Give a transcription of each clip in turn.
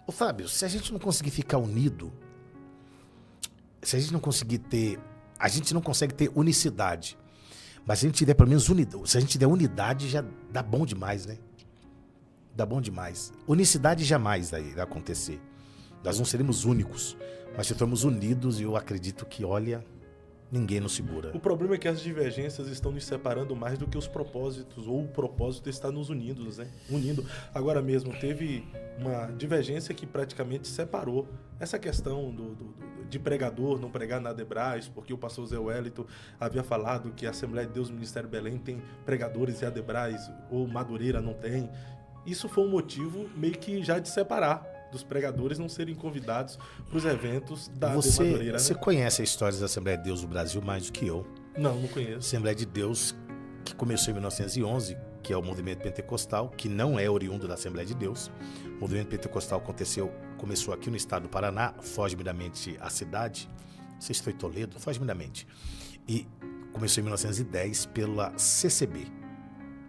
Ô, Fábio, se a gente não conseguir ficar unido, se a gente não conseguir ter... A gente não consegue ter unicidade. Mas se a gente tiver pelo menos unidade, se a gente tiver unidade, já dá bom demais, né? Dá bom demais. Unicidade jamais vai acontecer. Nós não seremos únicos, mas se formos unidos, eu acredito que, olha, ninguém nos segura. O problema é que as divergências estão nos separando mais do que os propósitos, ou o propósito está nos unindo, né? Unindo. Agora mesmo, teve uma divergência que praticamente separou essa questão de pregador não pregar na Adebras, porque o pastor Zé Wellington havia falado que a Assembleia de Deus Ministério Belém tem pregadores e Adebras, ou Madureira não tem. Isso foi um motivo meio que já de separar, dos pregadores não serem convidados para os eventos da Madureira. Você conhece a história da Assembleia de Deus do Brasil mais do que eu. Não conheço. Assembleia de Deus, que começou em 1911, que é o movimento pentecostal, que não é oriundo da Assembleia de Deus. O movimento pentecostal começou aqui no estado do Paraná, foge-me da mente a cidade, não sei se foi Toledo, foge-me da mente. E começou em 1910 pela CCB,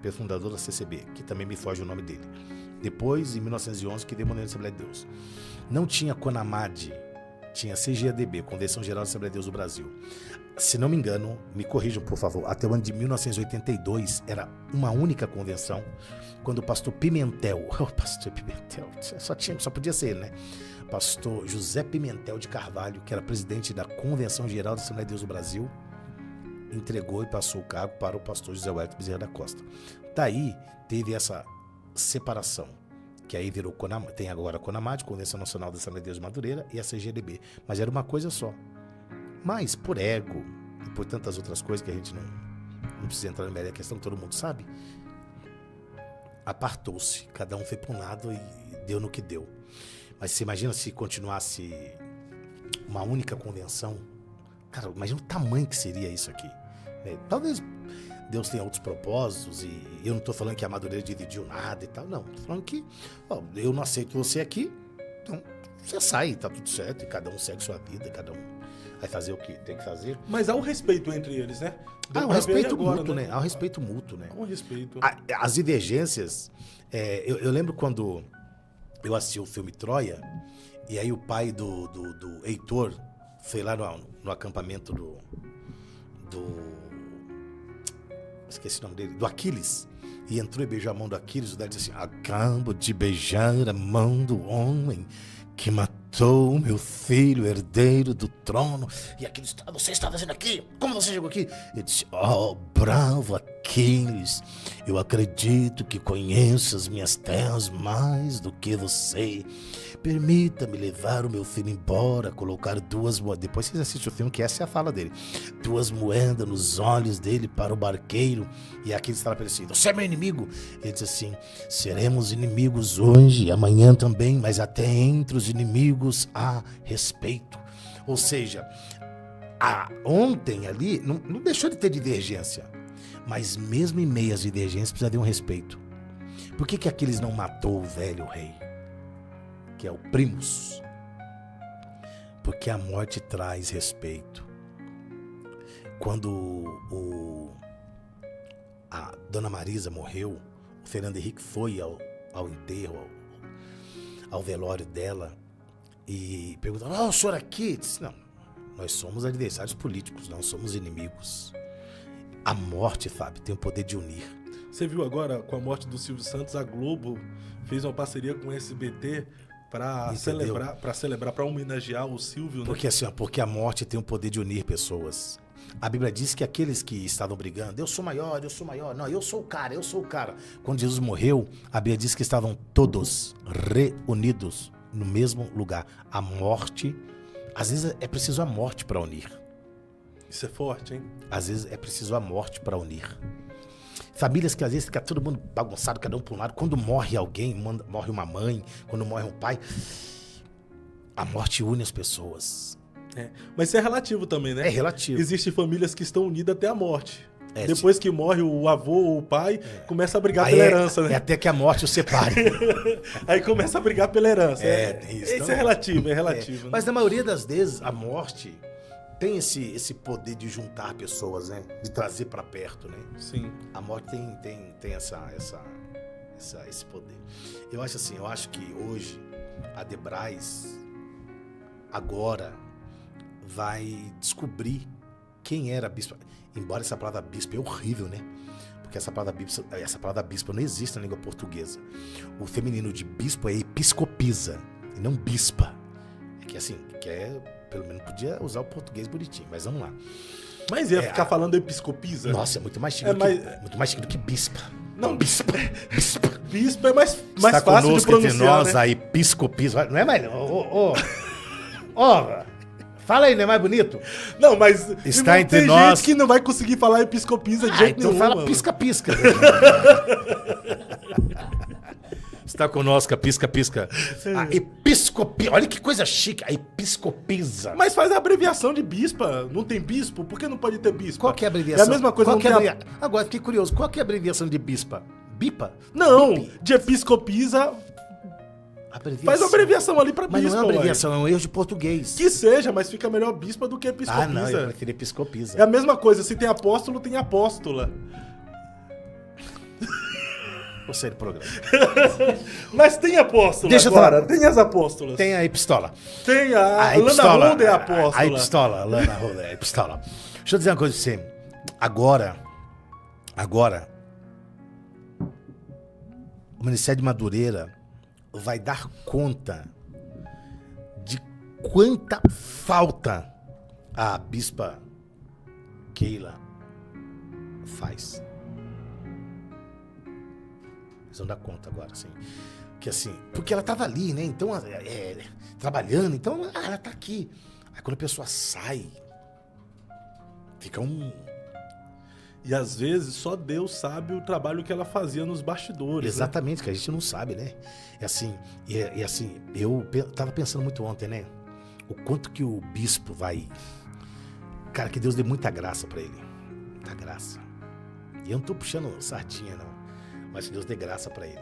pelo fundador da CCB, que também me foge o nome dele. Depois, em 1911, que deu a Assembleia de Deus. Não tinha CONAMAD, tinha CGADB, Convenção Geral da Assembleia de Deus do Brasil. Se não me engano, me corrijam, por favor, até o ano de 1982 era uma única convenção, quando o pastor Pimentel, o pastor Pimentel, só podia ser ele, né? Pastor José Pimentel de Carvalho, que era presidente da Convenção Geral da Assembleia de Deus do Brasil, entregou e passou o cargo para o pastor José Wellington Bezerra da Costa. Daí teve essa separação, que aí virou CONAMAD, tem agora a CONAMAD, Convenção Nacional da Assembleia de Deus de Madureira, e a CGDB, mas era uma coisa só. Mas por ego e por tantas outras coisas que a gente não precisa entrar na média questão, todo mundo sabe, apartou-se, cada um foi para um lado e deu no que deu. Mas você imagina se continuasse uma única convenção, cara, imagina o tamanho que seria isso aqui, né? Talvez Deus tem outros propósitos e eu não estou falando que a Madureira dividiu nada e tal, não. Estou falando que eu não aceito você aqui, então você sai, tá tudo certo e cada um segue sua vida, cada um vai fazer o que tem que fazer. Mas há um respeito entre eles, né? Há um respeito mútuo, né? Há um respeito mútuo, né? Há um respeito. As divergências, eu lembro quando eu assisti o filme Troia e aí o pai do Heitor foi lá no acampamento do esqueci o nome dele, do Aquiles, e entrou e beijou a mão do Aquiles, o Dario disse assim: acabo de beijar a mão do homem que matou meu filho, herdeiro do trono. E Aquiles: você está fazendo aqui? Como você chegou aqui? Ele disse: bravo Aquiles, eu acredito que conheço as minhas terras mais do que você. Permita-me levar o meu filho embora, colocar duas moedas. Depois vocês assistem o filme, que essa é a fala dele. 2 moedas nos olhos dele para o barqueiro. E aqui ele estava pensando: você é meu inimigo? Ele diz assim: seremos inimigos hoje, amanhã também, mas até entre os inimigos há respeito. Ou seja, ontem ali não deixou de ter divergência, mas mesmo em meio às divergências precisa de um respeito. Por que Aquiles não matou o velho rei, que é o Primus? Porque a morte traz respeito. Quando a Dona Marisa morreu, o Fernando Henrique foi ao enterro, ao velório dela, e perguntou: o senhor aqui? Eu disse: não, nós somos adversários políticos, não somos inimigos. A morte, Fábio, tem o poder de unir. Você viu agora, com a morte do Silvio Santos, a Globo fez uma parceria com o SBT para celebrar, para homenagear o Silvio, né? Porque assim, porque a morte tem o poder de unir pessoas. A Bíblia diz que aqueles que estavam brigando: eu sou maior, não, eu sou o cara. Quando Jesus morreu, a Bíblia diz que estavam todos reunidos no mesmo lugar. A morte, às vezes é preciso a morte para unir. Isso é forte, hein? Às vezes é preciso a morte para unir. Famílias que às vezes fica todo mundo bagunçado, cada um para um lado. Quando morre alguém, morre uma mãe, quando morre um pai, a morte une as pessoas. Mas isso é relativo também, né? É relativo. Existem famílias que estão unidas até a morte. Depois que morre o avô ou o pai, começa a brigar pela herança, né? Até que a morte o separe. Aí começa a brigar pela herança. Isso é relativo, Né? Mas na maioria das vezes, a morte tem esse poder de juntar pessoas, né? De trazer para perto, né? Sim. A morte tem esse poder. Eu acho assim, que hoje a Debrais agora vai descobrir quem era a bispa. Embora essa palavra bispa é horrível, né? Porque essa palavra bispa não existe na língua portuguesa. O feminino de bispo é episcopisa, e não bispa. É que assim, pelo menos podia usar o português bonitinho, mas vamos lá. Mas ia ficar falando episcopisa? Nossa, é muito mais chique, muito mais chique do que bispa. Não, bispa. Bispa é mais Está fácil de pronunciar, entre nós, né? a episcopisa. Não é mais... Fala aí, não é mais bonito? Não, mas Está entre tem nós... gente que não vai conseguir falar episcopisa de jeito então nenhum. fala mano. pisca-pisca. Está conosco a pisca-pisca. A episcopia. Olha que coisa chique. A episcopisa. Mas faz a abreviação de bispa. Não tem bispo? Por que não pode ter bispa? Qual que é a abreviação? É a mesma coisa. Qual Não que é tem a... Agora, fiquei curioso. Qual que é a abreviação de bispa? Bipa? Não, Bipe? de episcopisa. Abreviação. Faz uma abreviação ali pra Mas bispa. não é ué. abreviação, é um erro de português. Que seja, mas fica melhor bispa do que episcopisa. Ah, não, eu prefiro episcopisa. É a mesma coisa. Se tem apóstolo, tem apóstola. Gostei do programa. Mas tem apóstolo Deixa eu agora. falar. Tem as apóstolas. Tem a epistola. Tem a Lana epistola. Holder é apóstola. A epistola, Lana Holder, a epistola. Deixa eu dizer uma coisa pra você. Agora, o Ministério de Madureira vai dar conta de quanta falta a bispa Keila faz. Eles vão dar conta agora, assim. Que assim, porque ela tava ali, né? Então, trabalhando, então ela tá aqui. Aí quando a pessoa sai, fica um... E às vezes só Deus sabe o trabalho que ela fazia nos bastidores. Exatamente, que a gente não sabe, né? É assim, eu tava pensando muito ontem, né? O quanto que o bispo vai... Cara, que Deus dê muita graça pra ele. Muita graça. E eu não tô puxando sardinha, não. Mas que Deus dê graça pra ele.